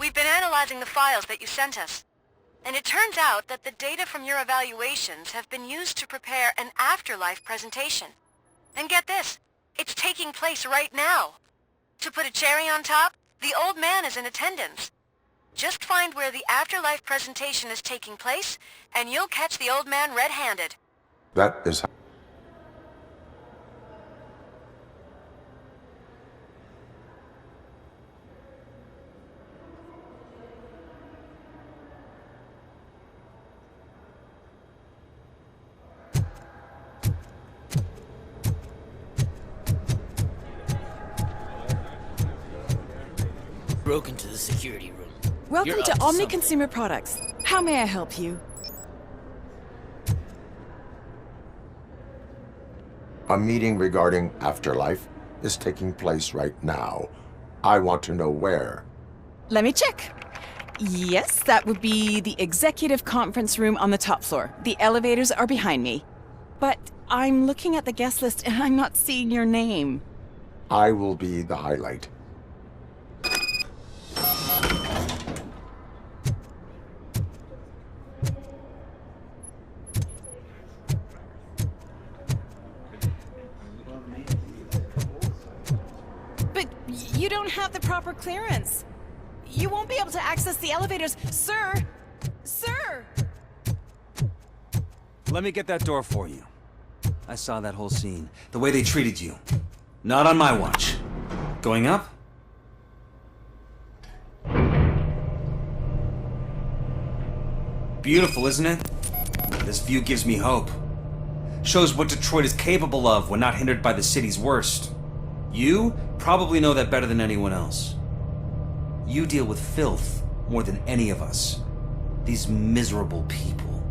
We've been analyzing the files that you sent us, and it turns out that the data from your evaluations have been used to prepare an afterlife presentation. And get this, it's taking place right now. To put a cherry on top, the old man is in attendance. Just find where the afterlife presentation is taking place, and you'll catch the old man red-handed. That is... Broke into the security room. Welcome You're to up Omni something. Consumer Products. How may I help you? A meeting regarding afterlife is taking place right now. I want to know where. Let me check. Yes, that would be the executive conference room on the top floor. The elevators are behind me. But I'm looking at the guest list and I'm not seeing your name. I will be the highlight. But you don't have the proper clearance. You won't be able to access the elevators. Sir! Sir! Let me get that door for you. I saw that whole scene. The way they treated you. Not on my watch. Going up? Beautiful, isn't it? This view gives me hope. Shows what Detroit is capable of when not hindered by the city's worst. You probably know that better than anyone else. You deal with filth more than any of us. These miserable people,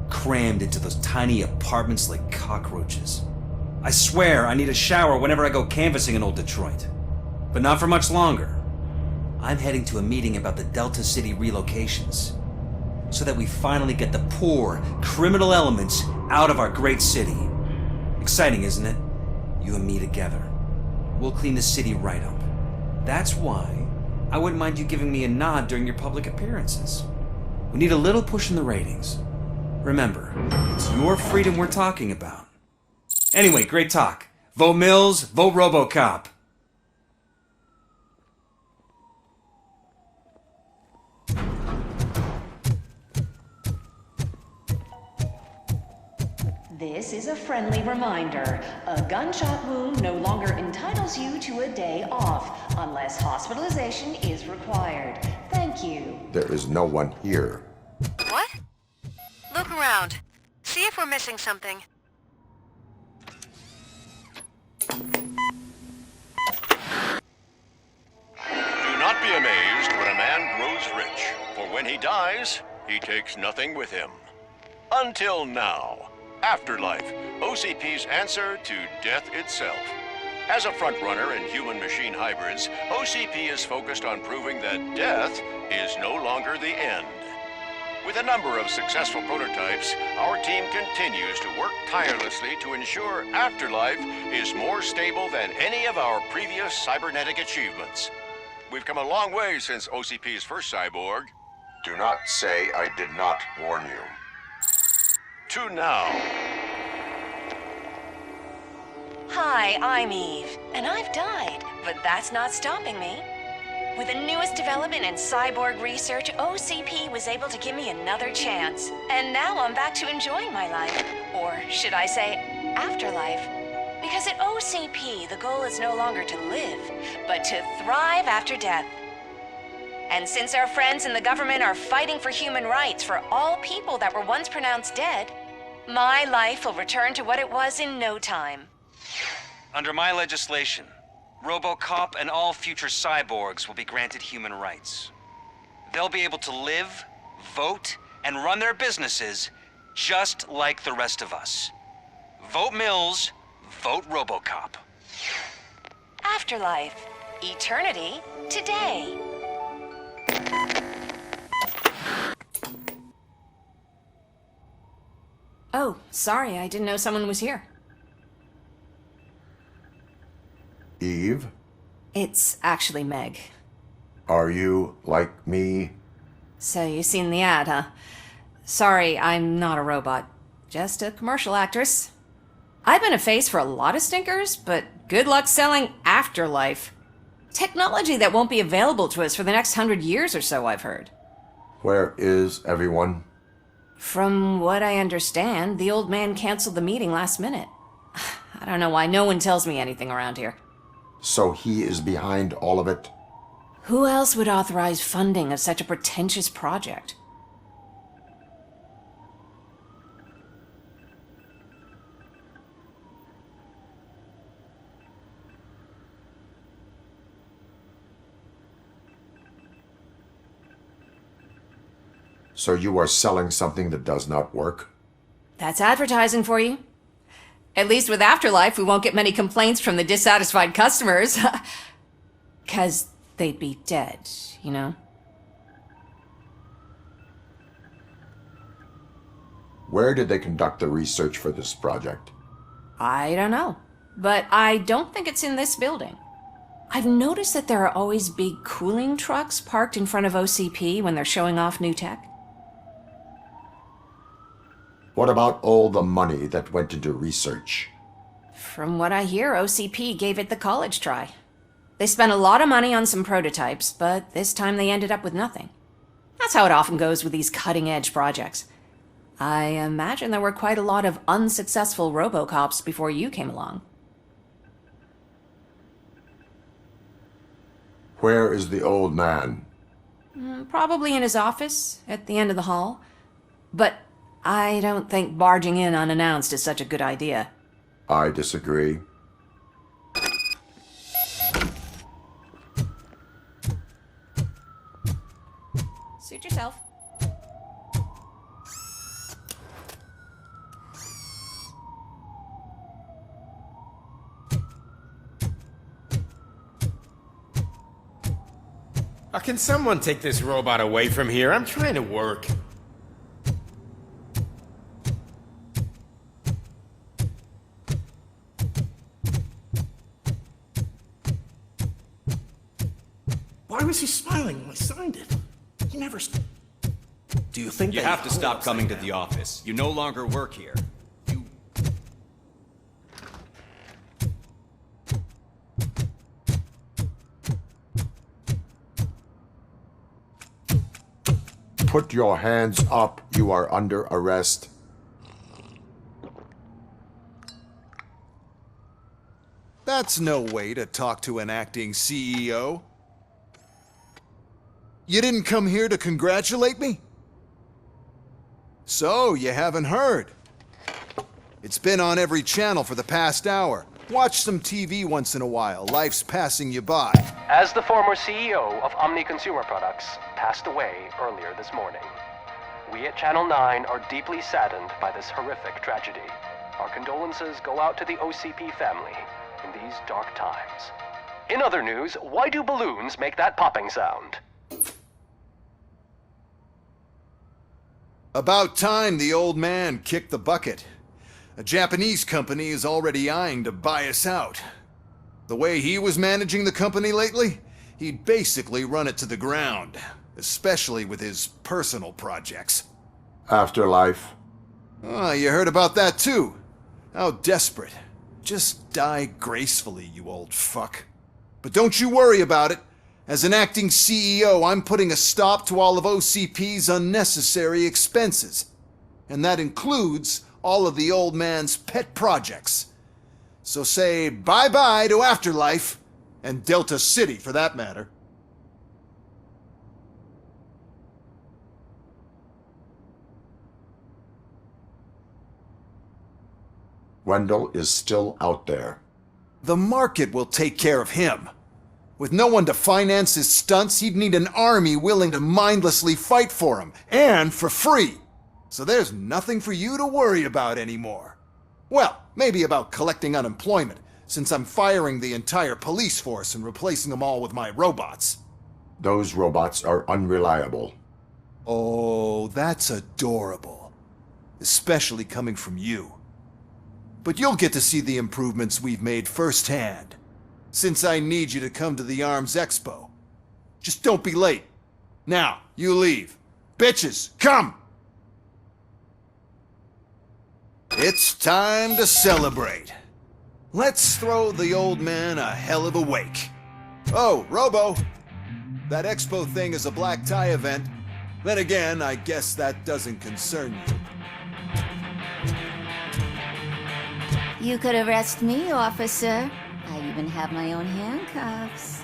crammed into those tiny apartments like cockroaches. I swear I need a shower whenever I go canvassing in old Detroit. But not for much longer. I'm heading to a meeting about the Delta City relocations, so that we finally get the poor, criminal elements out of our great city. Exciting, isn't it? You and me together. We'll clean the city right up. That's why I wouldn't mind you giving me a nod during your public appearances. We need a little push in the ratings. Remember, it's your freedom we're talking about. Anyway, great talk. Vote Mills, vote RoboCop. This is a friendly reminder. A gunshot wound no longer entitles you to a day off, unless hospitalization is required. Thank you. There is no one here. What? Look around. See if we're missing something. Do not be amazed when a man grows rich, for when he dies, he takes nothing with him. Until now. Afterlife, OCP's answer to death itself. As a frontrunner in human-machine hybrids, OCP is focused on proving that death is no longer the end. With a number of successful prototypes, our team continues to work tirelessly to ensure Afterlife is more stable than any of our previous cybernetic achievements. We've come a long way since OCP's first cyborg. Do not say I did not warn you. To now. Hi, I'm Eve, and I've died, but that's not stopping me. With the newest development in cyborg research, OCP was able to give me another chance. And now I'm back to enjoying my life. Or should I say, afterlife. Because at OCP, the goal is no longer to live, but to thrive after death. And since our friends in the government are fighting for human rights for all people that were once pronounced dead, my life will return to what it was in no time. Under my legislation, RoboCop and all future cyborgs will be granted human rights. They'll be able to live, vote, and run their businesses just like the rest of us. Vote Mills, vote RoboCop. Afterlife. Eternity. Today. Oh, sorry, I didn't know someone was here. Eve? It's actually Meg. Are you like me? So you seen the ad, huh? Sorry, I'm not a robot. Just a commercial actress. I've been a face for a lot of stinkers, but good luck selling Afterlife. Technology that won't be available to us for the next 100 years or so, I've heard. Where is everyone? From what I understand, the old man canceled the meeting last minute. I don't know why no one tells me anything around here. So he is behind all of it? Who else would authorize funding of such a pretentious project? So you are selling something that does not work? That's advertising for you. At least with Afterlife, we won't get many complaints from the dissatisfied customers. 'Cause they'd be dead, you know? Where did they conduct the research for this project? I don't know. But I don't think it's in this building. I've noticed that there are always big cooling trucks parked in front of OCP when they're showing off new tech. What about all the money that went into research? From what I hear, OCP gave it the college try. They spent a lot of money on some prototypes, but this time they ended up with nothing. That's how it often goes with these cutting-edge projects. I imagine there were quite a lot of unsuccessful RoboCops before you came along. Where is the old man? Probably in his office, at the end of the hall. But I don't think barging in unannounced is such a good idea. I disagree. Suit yourself. Can someone take this robot away from here? I'm trying to work. Why was he smiling when I signed it? He never... Do you think You that have to he stop holds coming that to the down? office. You no longer work here. You... Put your hands up. You are under arrest. That's no way to talk to an acting CEO. You didn't come here to congratulate me? So, you haven't heard. It's been on every channel for the past hour. Watch some TV once in a while. Life's passing you by. As the former CEO of Omni Consumer Products passed away earlier this morning, we at Channel 9 are deeply saddened by this horrific tragedy. Our condolences go out to the OCP family in these dark times. In other news, why do balloons make that popping sound? About time the old man kicked the bucket. A Japanese company is already eyeing to buy us out. The way he was managing the company lately, he'd basically run it to the ground, especially with his personal projects. Afterlife. Oh, you heard about that too. How desperate. Just die gracefully, you old fuck. But don't you worry about it. As an acting CEO, I'm putting a stop to all of OCP's unnecessary expenses. And that includes all of the old man's pet projects. So say bye-bye to Afterlife, and Delta City for that matter. Wendell is still out there. The market will take care of him. With no one to finance his stunts, he'd need an army willing to mindlessly fight for him, and for free. So there's nothing for you to worry about anymore. Well, maybe about collecting unemployment, since I'm firing the entire police force and replacing them all with my robots. Those robots are unreliable. Oh, that's adorable. Especially coming from you. But you'll get to see the improvements we've made firsthand, since I need you to come to the ARMS Expo. Just don't be late. Now, you leave. Bitches, come! It's time to celebrate. Let's throw the old man a hell of a wake. Oh, Robo! That expo thing is a black tie event. Then again, I guess that doesn't concern you. You could arrest me, officer. I even have my own handcuffs.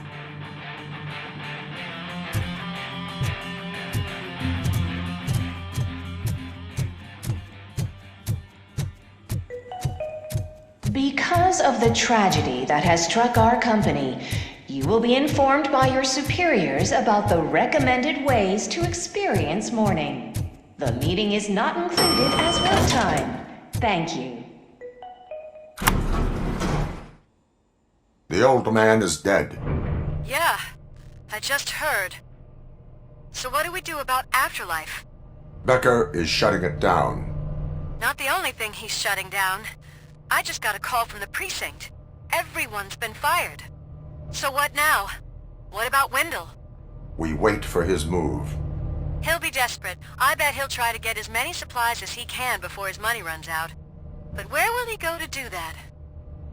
Because of the tragedy that has struck our company, you will be informed by your superiors about the recommended ways to experience mourning. The meeting is not included as work time. Thank you. The old man is dead. Yeah, I just heard. So what do we do about afterlife? Becker is shutting it down. Not the only thing he's shutting down. I just got a call from the precinct. Everyone's been fired. So what now? What about Wendell? We wait for his move. He'll be desperate. I bet he'll try to get as many supplies as he can before his money runs out. But where will he go to do that?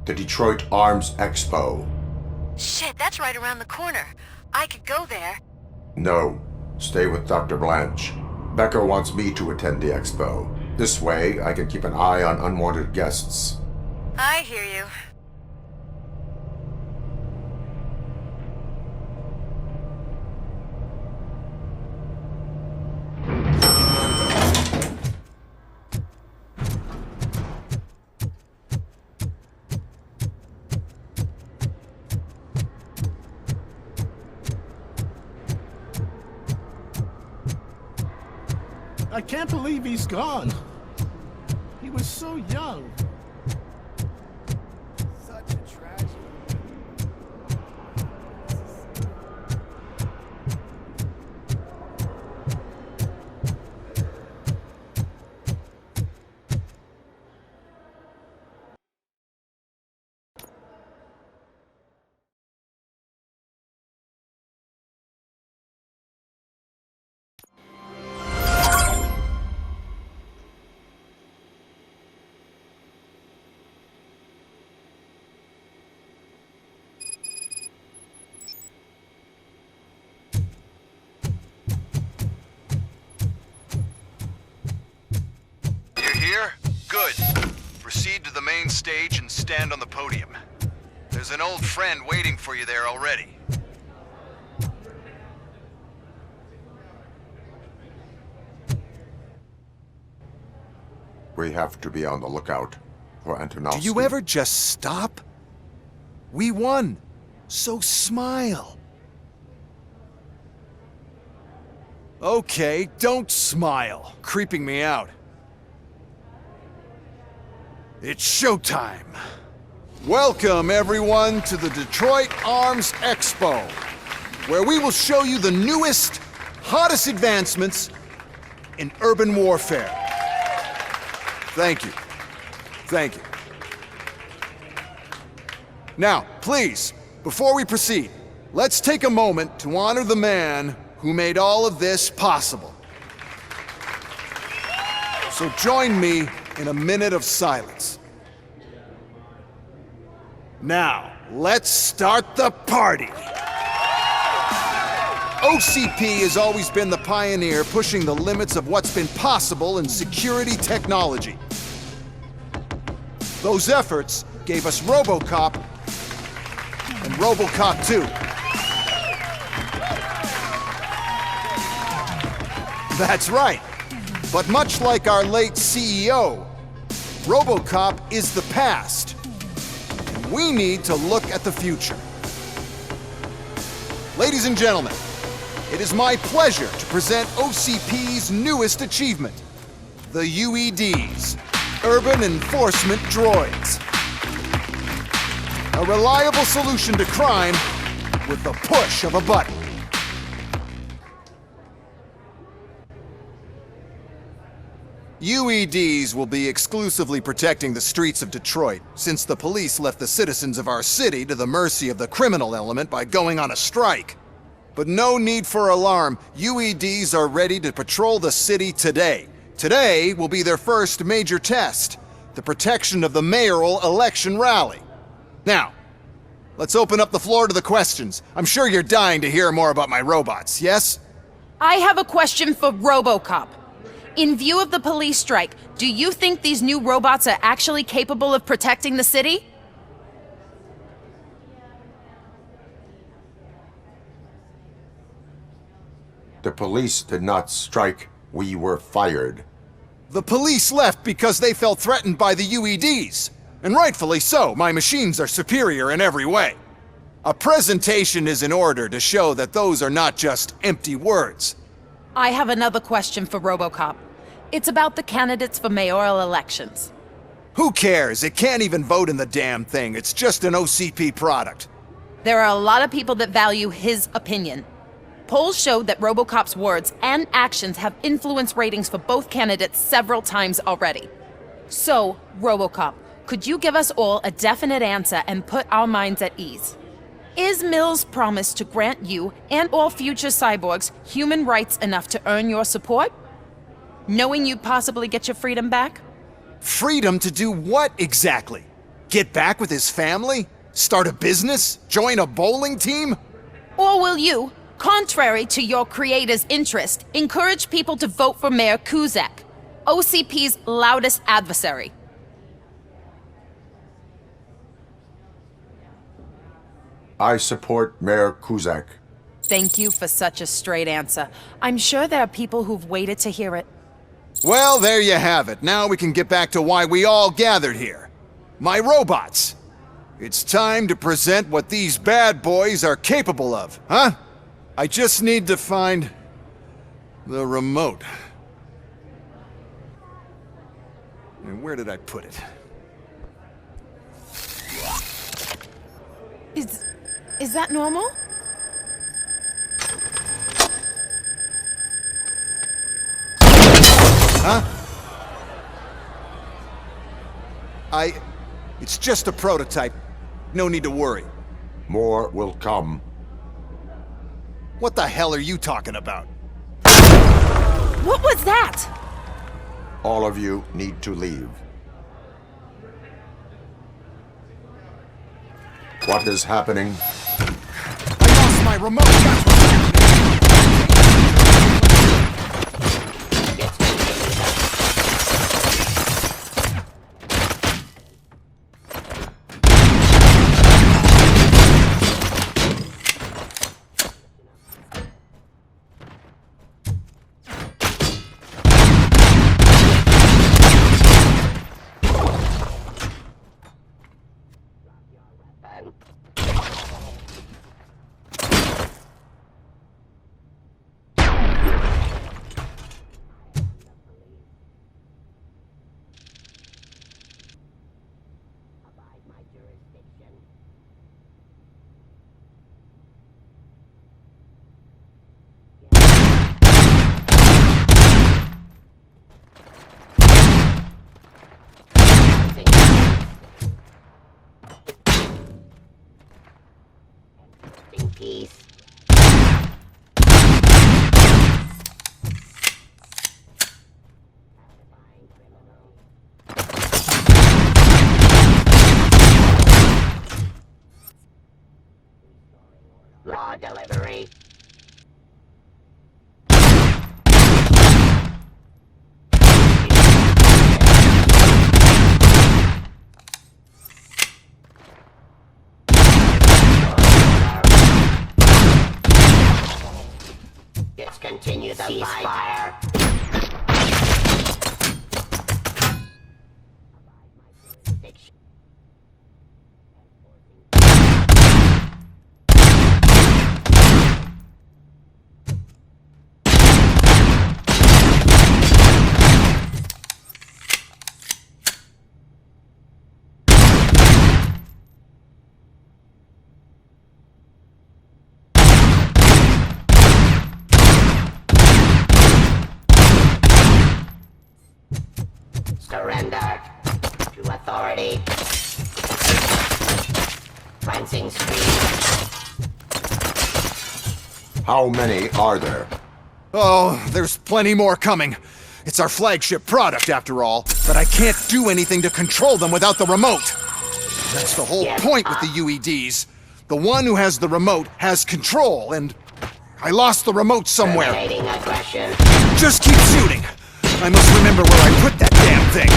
The Detroit Arms Expo. Shit, that's right around the corner. I could go there. No. Stay with Dr. Blanche. Becker wants me to attend the expo. This way, I can keep an eye on unwanted guests. I hear you. I can't believe he's gone. He was so young. Such a tragedy. Good. Proceed to the main stage and stand on the podium. There's an old friend waiting for you there already. We have to be on the lookout for Antonovsky. Do you ever just stop? We won. So smile. Okay, don't smile. Creeping me out. It's showtime. Welcome, everyone, to the Detroit Arms Expo, where we will show you the newest, hottest advancements in urban warfare. Thank you. Thank you. Now, please, before we proceed, let's take a moment to honor the man who made all of this possible. So join me in a minute of silence. Now, let's start the party! OCP has always been the pioneer pushing the limits of what's been possible in security technology. Those efforts gave us RoboCop and RoboCop 2. That's right. But much like our late CEO, RoboCop is the past. And we need to look at the future. Ladies and gentlemen, it is my pleasure to present OCP's newest achievement, the UEDs, Urban Enforcement Droids. A reliable solution to crime with the push of a button. UEDs will be exclusively protecting the streets of Detroit, since the police left the citizens of our city to the mercy of the criminal element by going on a strike. But no need for alarm. UEDs are ready to patrol the city today. Today will be their first major test, the protection of the mayoral election rally. Now, let's open up the floor to the questions. I'm sure you're dying to hear more about my robots, yes? I have a question for RoboCop. In view of the police strike, do you think these new robots are actually capable of protecting the city? The police did not strike. We were fired. The police left because they felt threatened by the UEDs. And rightfully so, my machines are superior in every way. A presentation is in order to show that those are not just empty words. I have another question for RoboCop. It's about the candidates for mayoral elections. Who cares? It can't even vote in the damn thing. It's just an OCP product. There are a lot of people that value his opinion. Polls showed that RoboCop's words and actions have influenced ratings for both candidates several times already. So, RoboCop, could you give us all a definite answer and put our minds at ease? Is Mills' promise to grant you and all future cyborgs human rights enough to earn your support? Knowing you'd possibly get your freedom back? Freedom to do what exactly? Get back with his family? Start a business? Join a bowling team? Or will you, contrary to your creator's interest, encourage people to vote for Mayor Kuzak, OCP's loudest adversary? I support Mayor Kuzak. Thank you for such a straight answer. I'm sure there are people who've waited to hear it. Well, there you have it. Now we can get back to why we all gathered here. My robots. It's time to present what these bad boys are capable of, huh? I just need to find the remote. And where did I put it? Is that normal? Huh? It's just a prototype. No need to worry. More will come. What the hell are you talking about? What was that? All of you need to leave. What is happening? I lost my remote. Peace. Law delivery. Discontinue the ceasefire. Surrender to authority. Cleansing screen. How many are there? Oh, there's plenty more coming. It's our flagship product, after all, but I can't do anything to control them without the remote. That's the whole point with the UEDs. The one who has the remote has control, and I lost the remote somewhere. Just keep shooting. I must remember where I put that damn thing.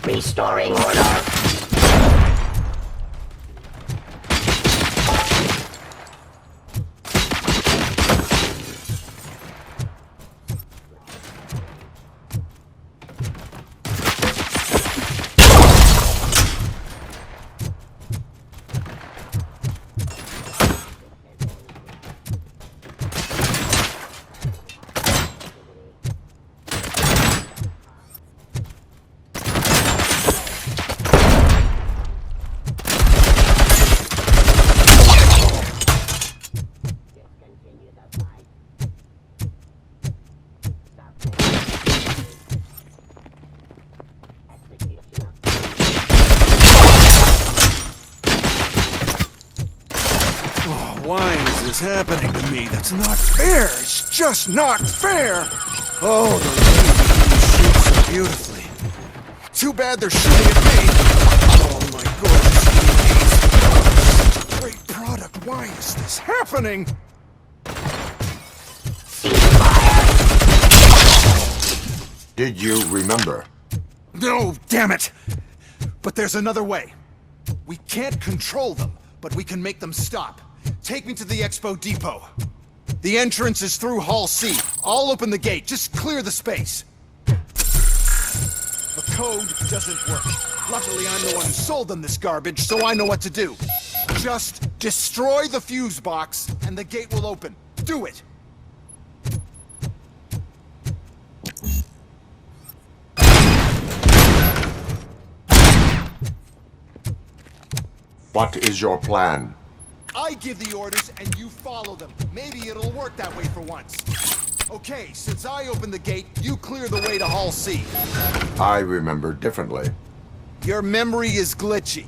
Restoring order. Why is this happening to me? That's not fair! It's just not fair! Oh, the lady shoots so beautifully. Too bad they're shooting at me! Oh my gorgeous UEDs. Such a great product. Why is this happening? Did you remember? No, damn it! But there's another way. We can't control them, but we can make them stop. Take me to the Expo Depot. The entrance is through Hall C. I'll open the gate. Just clear the space. The code doesn't work. Luckily, I'm the one who sold them this garbage, so I know what to do. Just destroy the fuse box, and the gate will open. Do it! What is your plan? I give the orders and you follow them. Maybe it'll work that way for once. Okay, since I opened the gate, you clear the way to Hall C. I remember differently. Your memory is glitchy.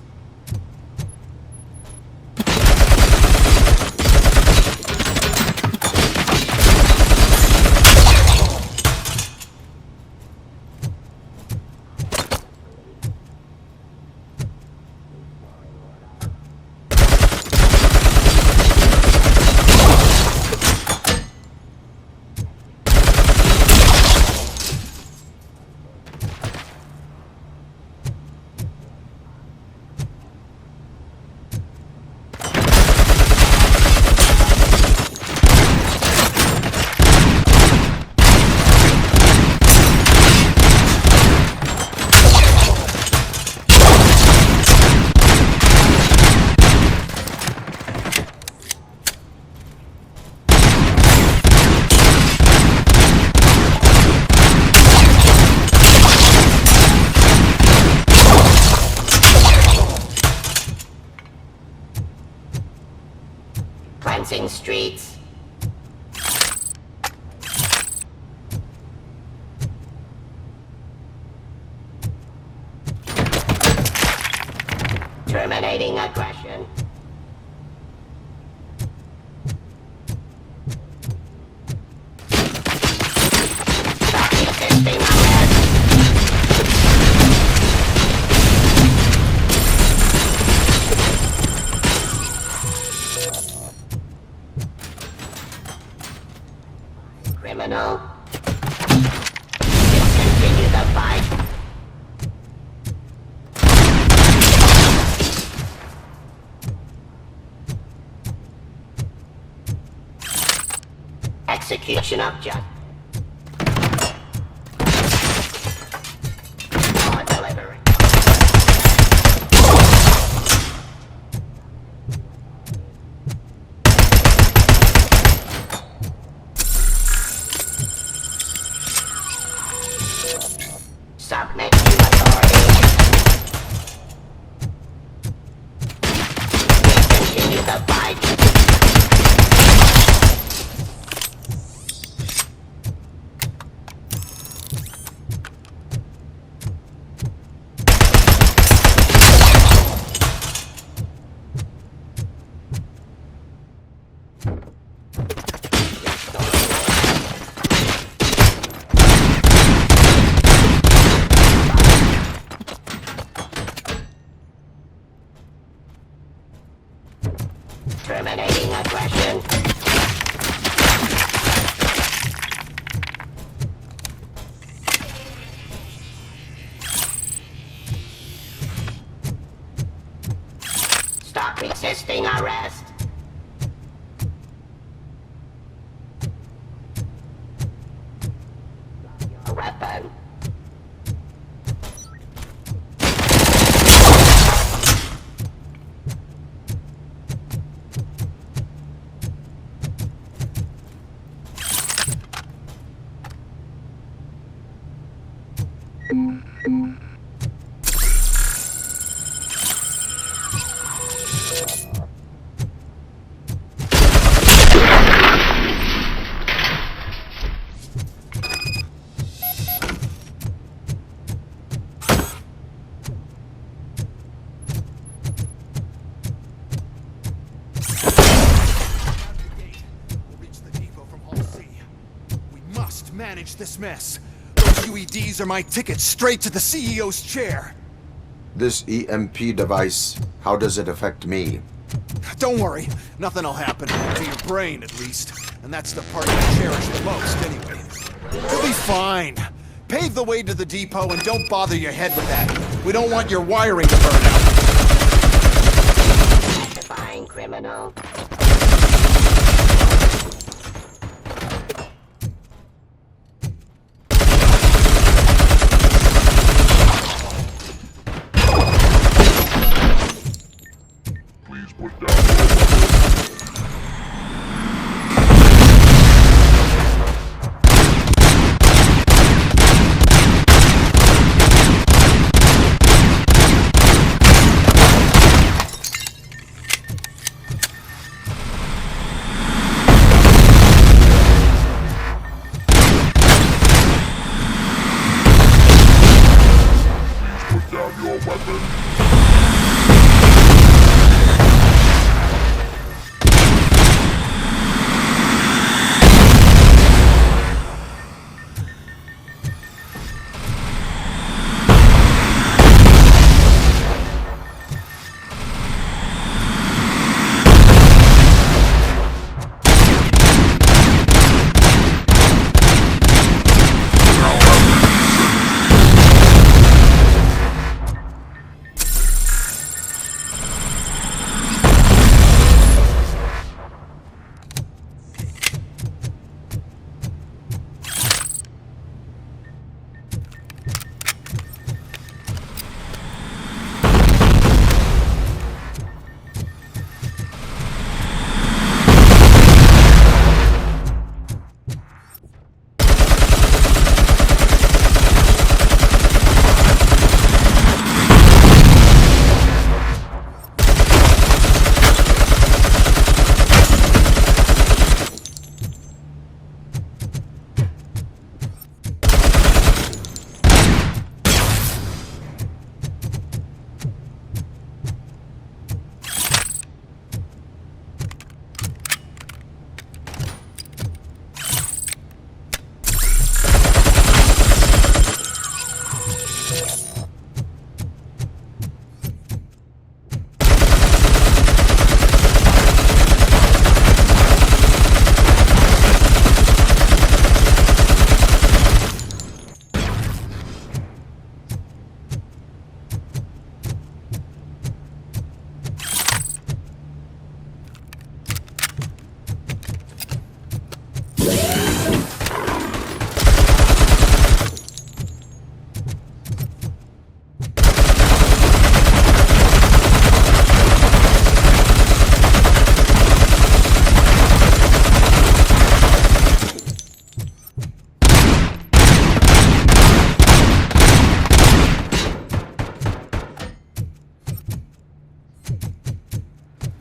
bouncing streets. Terminating aggression. Stop resisting arrest. Criminal. Discontinue the fight. Execution of justice. On delivery. Submit to authority. Discontinue the fight. Terminating aggression. Stop resisting arrest. Your weapon. Manage this mess. Those UEDs are my ticket straight to the CEO's chair. This EMP device, how does it affect me? Don't worry, nothing'll happen. To your brain, at least. And that's the part I cherish the most, anyway. You'll be fine. Pave the way to the depot and don't bother your head with that. We don't want your wiring to burn out. Identifying criminal.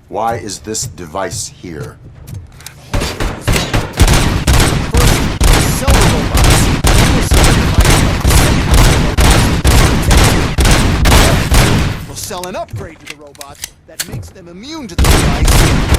Why is this device here? Sell the robots, then we'll sell the device. We'll sell an upgrade to the robots that makes them immune to the device.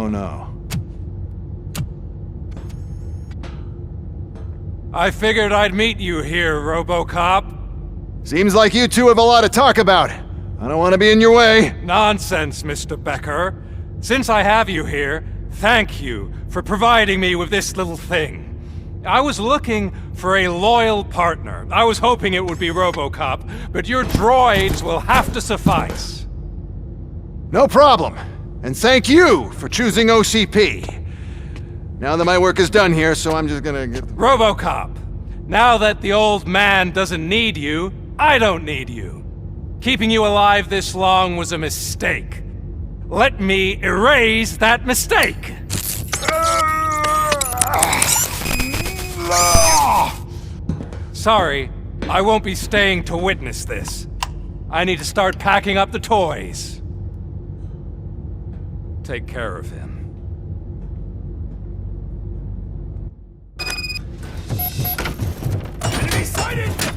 Oh no. I figured I'd meet you here, RoboCop. Seems like you two have a lot to talk about. I don't want to be in your way. Nonsense, Mr. Becker. Since I have you here, thank you for providing me with this little thing. I was looking for a loyal partner. I was hoping it would be RoboCop, but your droids will have to suffice. No problem. And thank you for choosing OCP. Now that my work is done here, so I'm just gonna get... RoboCop, now that the old man doesn't need you, I don't need you. Keeping you alive this long was a mistake. Let me erase that mistake! Sorry, I won't be staying to witness this. I need to start packing up the toys. Take care of him. Enemy sighted!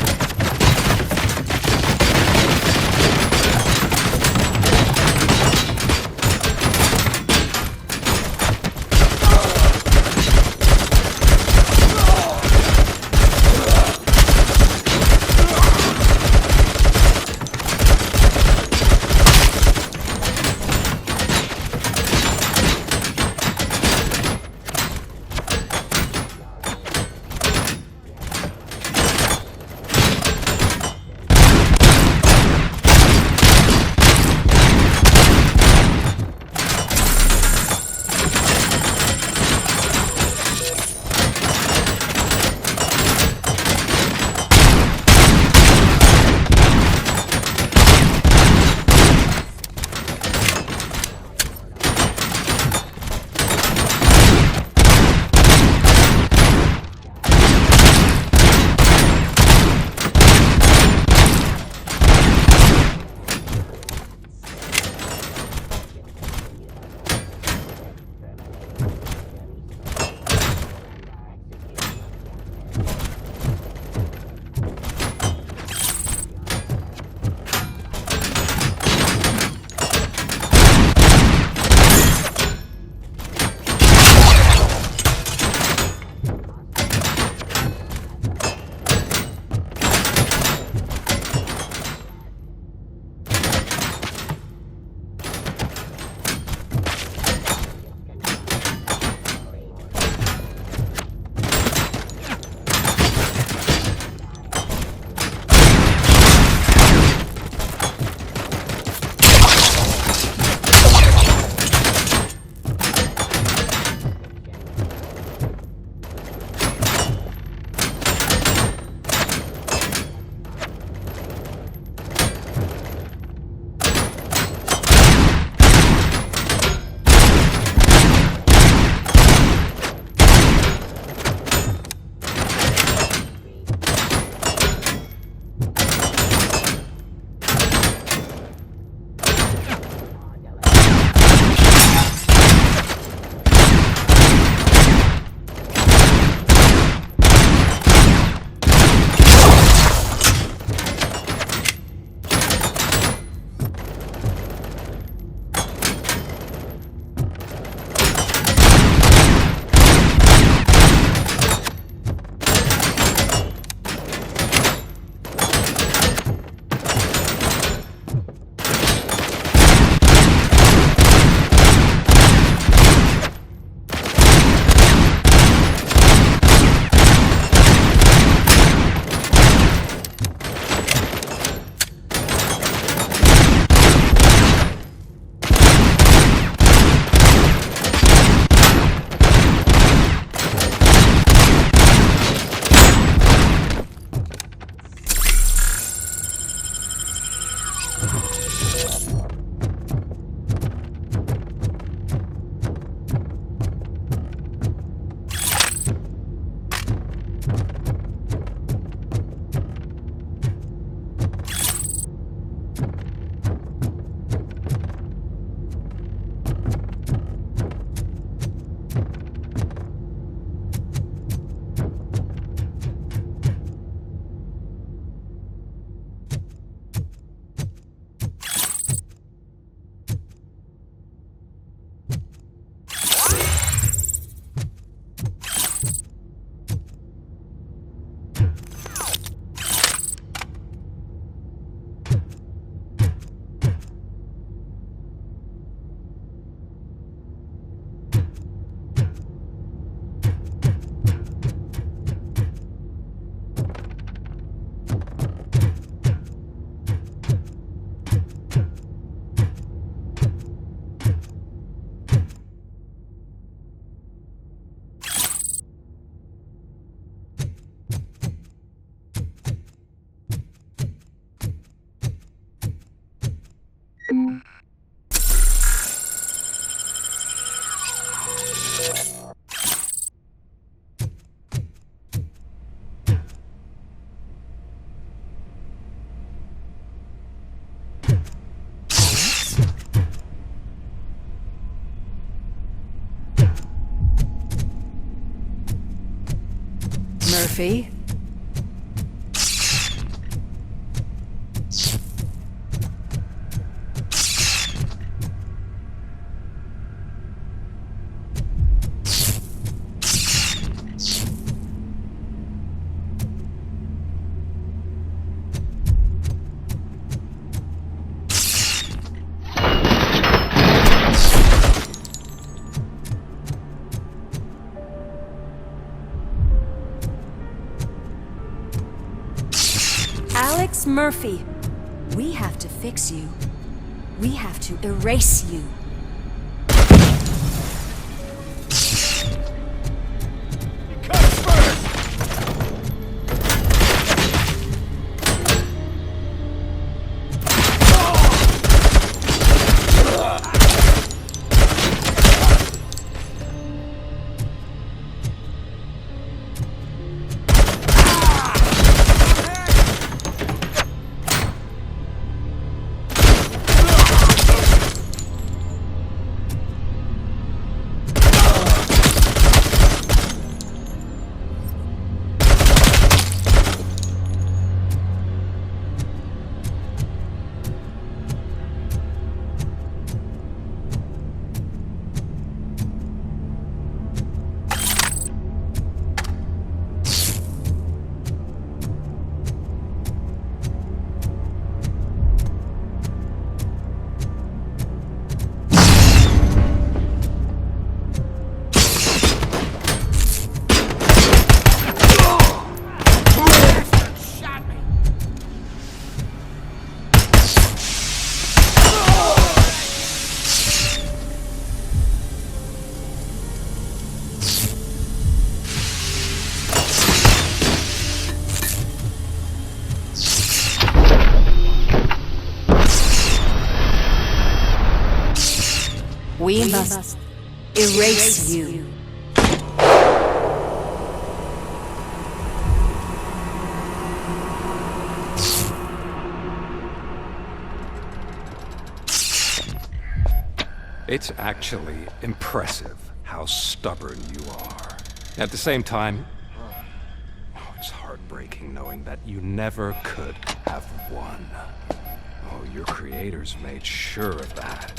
Murphy. Alex Murphy, we have to fix you. We have to erase you. We must erase you. It's actually impressive how stubborn you are. At the same time, it's heartbreaking knowing that you never could have won. Oh, your creators made sure of that.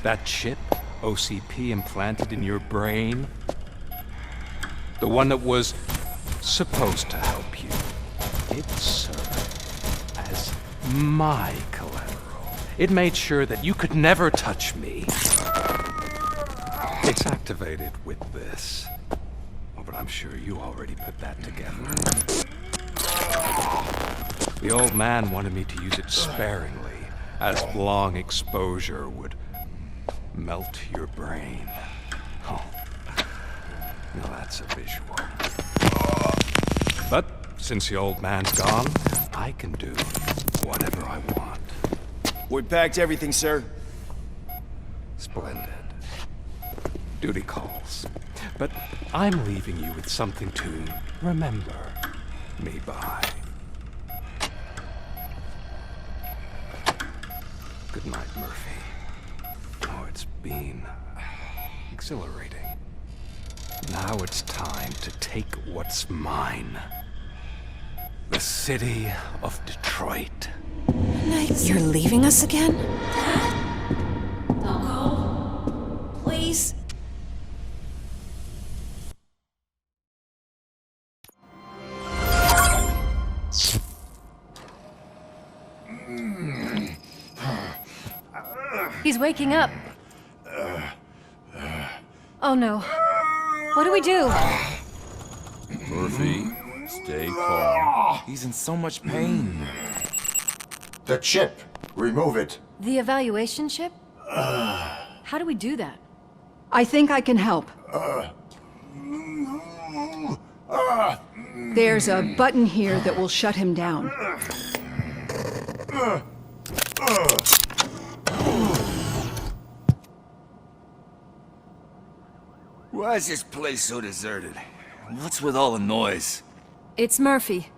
That chip OCP implanted in your brain, the one that was supposed to help you, it served as my collateral. It made sure that you could never touch me. It's activated with this. Oh, but I'm sure you already put that together. The old man wanted me to use it sparingly, as long exposure would melt your brain. Oh, now that's a visual. But since the old man's gone, I can do whatever I want. We packed everything, sir. Splendid. Duty calls. But I'm leaving you with something to remember me by. Good night, Murphy. Oh, it's been exhilarating. Now it's time to take what's mine. The city of Detroit. You're leaving us again? Don't go. Please. He's waking up. Oh no. What do we do? Murphy, stay calm. He's in so much pain. The chip. Remove it. The evaluation chip? How do we do that? I think I can help. There's a button here that will shut him down. Why is this place so deserted? What's with all the noise? It's Murphy.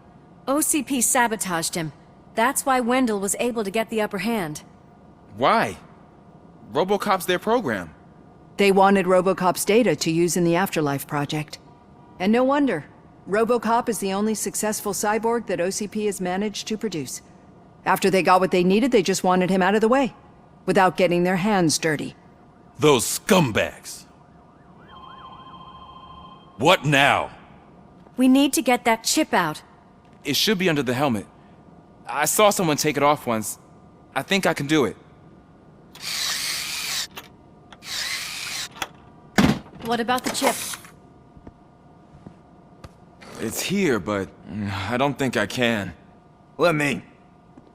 OCP sabotaged him. That's why Wendell was able to get the upper hand. Why? RoboCop's their program. They wanted RoboCop's data to use in the Afterlife project. And no wonder. RoboCop is the only successful cyborg that OCP has managed to produce. After they got what they needed, they just wanted him out of the way, without getting their hands dirty. Those scumbags. What now? We need to get that chip out. It should be under the helmet. I saw someone take it off once. I think I can do it. What about the chip? It's here, but I don't think I can. Let me.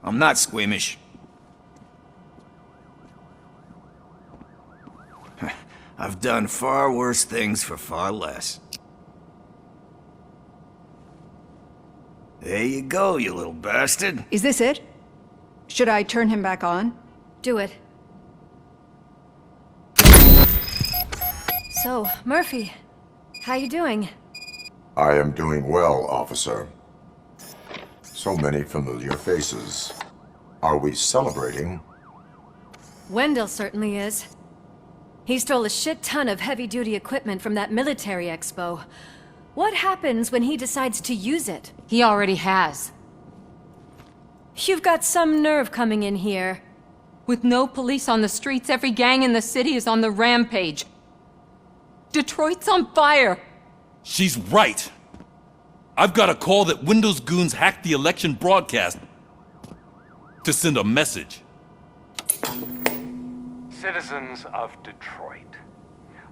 I'm not squeamish. I've done far worse things for far less. There you go, you little bastard. Is this it? Should I turn him back on? Do it. So, Murphy, how you doing? I am doing well, officer. So many familiar faces. Are we celebrating? Wendell certainly is. He stole a shit ton of heavy-duty equipment from that military expo. What happens when he decides to use it? He already has. You've got some nerve coming in here. With no police on the streets, every gang in the city is on the rampage. Detroit's on fire! She's right! I've got a call that Windows goons hacked the election broadcast to send a message. Citizens of Detroit,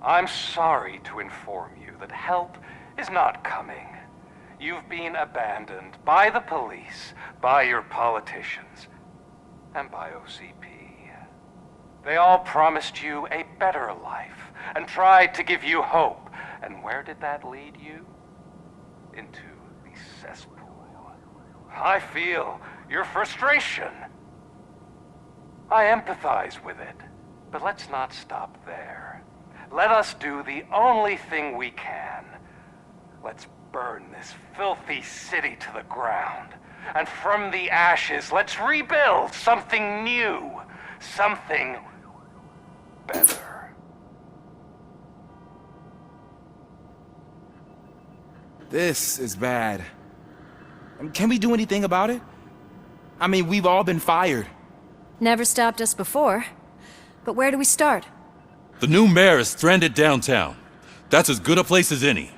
I'm sorry to inform you that help is not coming. You've been abandoned by the police, by your politicians, and by OCP. They all promised you a better life and tried to give you hope. And where did that lead you? Into the cesspool. I feel your frustration. I empathize with it, but let's not stop there. Let us do the only thing we can. Let's burn this filthy city to the ground. And from the ashes, let's rebuild something new. Something better. This is bad. Can we do anything about it? I mean, we've all been fired. Never stopped us before. But where do we start? The new mayor is stranded downtown. That's as good a place as any.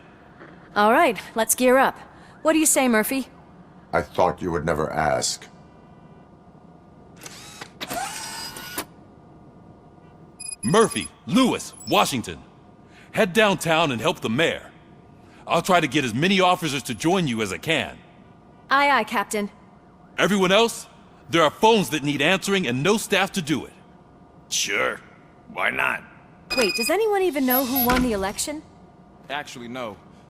All right, let's gear up. What do you say, Murphy? I thought you would never ask. Murphy, Lewis, Washington. Head downtown and help the mayor. I'll try to get as many officers to join you as I can. Aye, aye, Captain. Everyone else? There are phones that need answering and no staff to do it. Sure. Why not? Wait, does anyone even know who won the election? Actually, no.